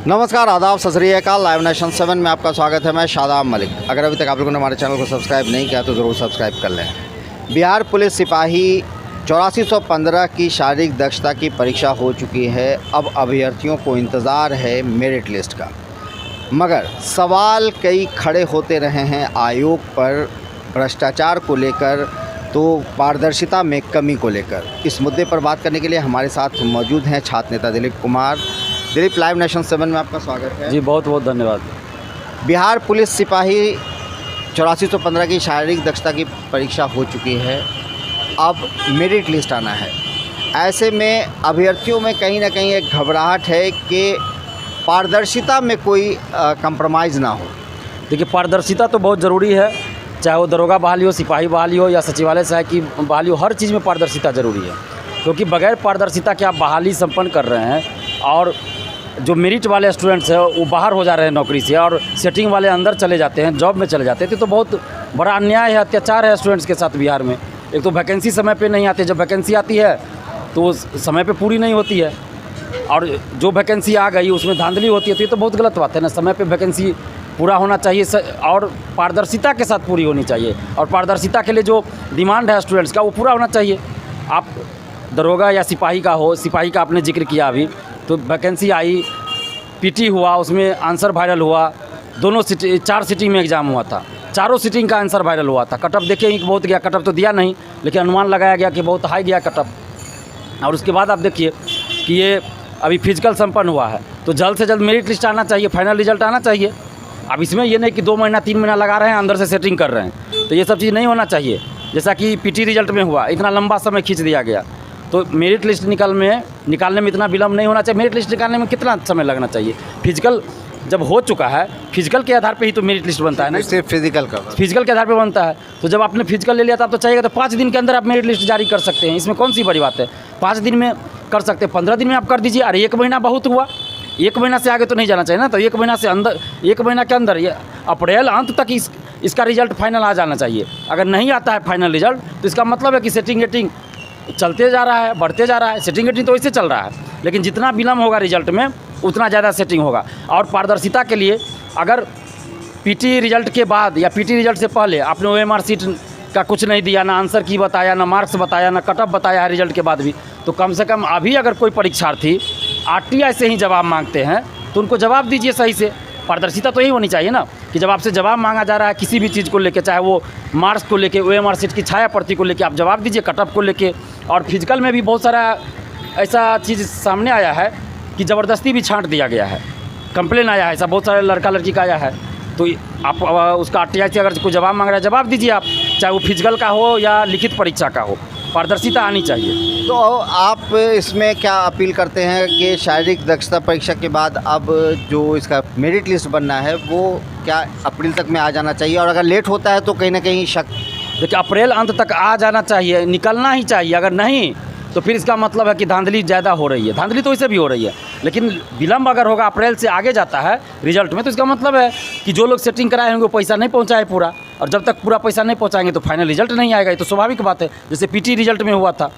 नमस्कार, आदाब, सत श्री अकाल। लाइव नेशन 7 में आपका स्वागत है। मैं शादाब मलिक। अगर अभी तक आप लोगों ने हमारे चैनल को सब्सक्राइब नहीं किया तो ज़रूर सब्सक्राइब कर लें। बिहार पुलिस सिपाही 8415 की शारीरिक दक्षता की परीक्षा हो चुकी है। अब अभ्यर्थियों को इंतज़ार है मेरिट लिस्ट का, मगर सवाल कई खड़े होते रहे हैं आयोग पर भ्रष्टाचार को लेकर, तो पारदर्शिता में कमी को लेकर। इस मुद्दे पर बात करने के लिए हमारे साथ मौजूद हैं छात्र नेता दिलीप कुमार। दिलीप, लाइव नेशन 7 में आपका स्वागत है। जी, बहुत बहुत धन्यवाद। बिहार पुलिस सिपाही 8415 की शारीरिक दक्षता की परीक्षा हो चुकी है। अब मेरिट लिस्ट आना है। ऐसे में अभ्यर्थियों में कहीं ना कहीं एक घबराहट है कि पारदर्शिता में कोई कंप्रोमाइज़ ना हो। देखिए, पारदर्शिता तो बहुत ज़रूरी है, चाहे वो दरोगा बहाली हो, सिपाही बहाली हो या सचिवालय सहायक की बहाली हो, हर चीज़ में पारदर्शिता ज़रूरी है। क्योंकि बगैर पारदर्शिता के आप बहाली संपन्न कर रहे हैं और जो मेरिट वाले स्टूडेंट्स हैं वो बाहर हो जा रहे हैं नौकरी से और सेटिंग वाले अंदर चले जाते हैं, जॉब में चले जाते हैं, तो बहुत बड़ा अन्याय है, अत्याचार है स्टूडेंट्स के साथ बिहार में। एक तो वैकेंसी समय पे नहीं आती, जब वैकेंसी आती है तो समय पे पूरी नहीं होती है, और जो वैकेंसी आ गई उसमें धांधली होती है, तो ये तो बहुत गलत बात है ना। समय पे वैकेंसी पूरा होना चाहिए और पारदर्शिता के साथ पूरी होनी चाहिए, और पारदर्शिता के लिए जो डिमांड है स्टूडेंट्स का वो पूरा होना चाहिए। आप दरोगा या सिपाही का हो, सिपाही का आपने जिक्र किया अभी, तो वैकेंसी आई, पीटी हुआ, उसमें आंसर वायरल हुआ, दोनों 4 सिटिंग में एग्ज़ाम हुआ था, चारों सिटिंग का आंसर वायरल हुआ था। कटअप देखें कि बहुत गया, कटअप तो दिया नहीं, लेकिन अनुमान लगाया गया कि बहुत हाई गया कटअप। और उसके बाद आप देखिए कि ये अभी फिजिकल संपन्न हुआ है, तो जल्द से जल्द मेरिट लिस्ट आना चाहिए, फाइनल रिजल्ट आना चाहिए। अब इसमें ये नहीं कि 2 महीना 3 महीना लगा रहे हैं, अंदर से सेटिंग कर रहे हैं, तो ये सब चीज़ नहीं होना चाहिए। जैसा कि पीटी रिजल्ट में हुआ, इतना लंबा समय खींच दिया गया, तो मेरिट लिस्ट निकालने में इतना विलम्ब नहीं होना चाहिए। मेरिट लिस्ट निकालने में कितना समय लगना चाहिए? फिजिकल जब हो चुका है, फिजिकल के आधार पे ही तो मेरिट लिस्ट बनता है ना, सिर्फ फिजिकल के आधार पे बनता है। तो जब आपने फिजिकल ले लिया था, तो चाहिएगा तो 5 दिन के अंदर आप मेरिट लिस्ट जारी कर सकते हैं। इसमें कौन सी बड़ी बात है? 5 दिन में कर सकते हैं, 15 दिन में आप कर दीजिए। अरे 1 महीना बहुत हुआ, 1 महीना से आगे तो नहीं जाना चाहिए ना। तो 1 महीना से अंदर, 1 महीना के अंदर, ये अप्रैल अंत तक इसका रिजल्ट फाइनल आ जाना चाहिए। अगर नहीं आता है फाइनल रिजल्ट, तो इसका मतलब है कि सेटिंग चलते जा रहा है, बढ़ते जा रहा है। सेटिंग तो ऐसे चल रहा है, लेकिन जितना विलम्ब होगा रिजल्ट में, उतना ज़्यादा सेटिंग होगा। और पारदर्शिता के लिए अगर पीटी रिजल्ट के बाद या पीटी रिजल्ट से पहले आपने ओएमआर सीट का कुछ नहीं दिया, ना आंसर की बताया, ना मार्क्स बताया, ना कटअप बताया है रिजल्ट के बाद भी, तो कम से कम अभी अगर कोई परीक्षार्थी आरटीआई से ही जवाब मांगते हैं तो उनको जवाब दीजिए सही से। पारदर्शिता तो यही होनी चाहिए ना, कि जब आपसे जवाब मांगा जा रहा है किसी भी चीज़ को लेके, चाहे वो मार्क्स को लेके, ओएमआर सीट की छाया प्रति को लेके, आप जवाब दीजिए, कटअप को लेके। और फिजिकल में भी बहुत सारा ऐसा चीज़ सामने आया है कि ज़बरदस्ती भी छांट दिया गया है, कंप्लेन आया है, ऐसा बहुत सारे लड़का लड़की का आया है। तो आप उसका आरटीआई से अगर कोई जवाब मांग रहा है, जवाब दीजिए आप, चाहे वो फिजिकल का हो या लिखित परीक्षा का हो। पारदर्शिता आनी चाहिए। तो आप इसमें क्या अपील करते हैं कि शारीरिक दक्षता परीक्षा के बाद अब जो इसका मेरिट लिस्ट बनना है वो क्या अप्रैल तक में आ जाना चाहिए, और अगर लेट होता है तो कहीं ना कहीं शक? देखिए, अप्रैल अंत तक आ जाना चाहिए, निकलना ही चाहिए। अगर नहीं तो फिर इसका मतलब है कि धांधली ज़्यादा हो रही है। धांधली तो वैसे भी हो रही है, लेकिन विलम्ब अगर होगा, अप्रैल से आगे जाता है रिजल्ट में, तो इसका मतलब है कि जो लोग सेटिंग कराए होंगे पैसा नहीं पहुंचाए पूरा, और जब तक पूरा पैसा नहीं पहुंचाएंगे तो फाइनल रिजल्ट नहीं आएगा। ये तो स्वाभाविक बात है, जैसे पीटी रिजल्ट में हुआ था।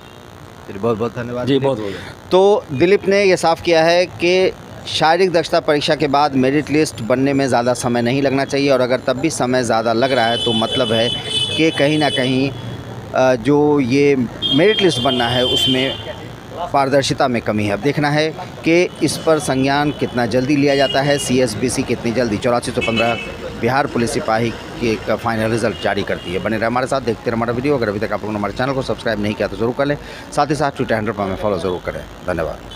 बहुत बहुत धन्यवाद जी, बहुत बहुत। तो दिलीप ने ये साफ किया है कि शारीरिक दक्षता परीक्षा के बाद मेरिट लिस्ट बनने में ज़्यादा समय नहीं लगना चाहिए, और अगर तब भी समय ज़्यादा लग रहा है तो मतलब है कि कहीं ना कहीं जो ये मेरिट लिस्ट बनना है उसमें पारदर्शिता में कमी है। अब देखना है कि इस पर संज्ञान कितना जल्दी लिया जाता है, CSBC कितनी जल्दी 8415 बिहार पुलिस सिपाही के फाइनल रिजल्ट जारी करती है। बने रहे हमारे साथ, देखते रहे हमारा वीडियो। अगर अभी तक आप लोगों ने हमारे चैनल को सब्सक्राइब नहीं किया तो ज़रूर कर लें, साथ ही साथ ट्विटर हैंडल पर हमें फॉलो ज़रूर करें। धन्यवाद।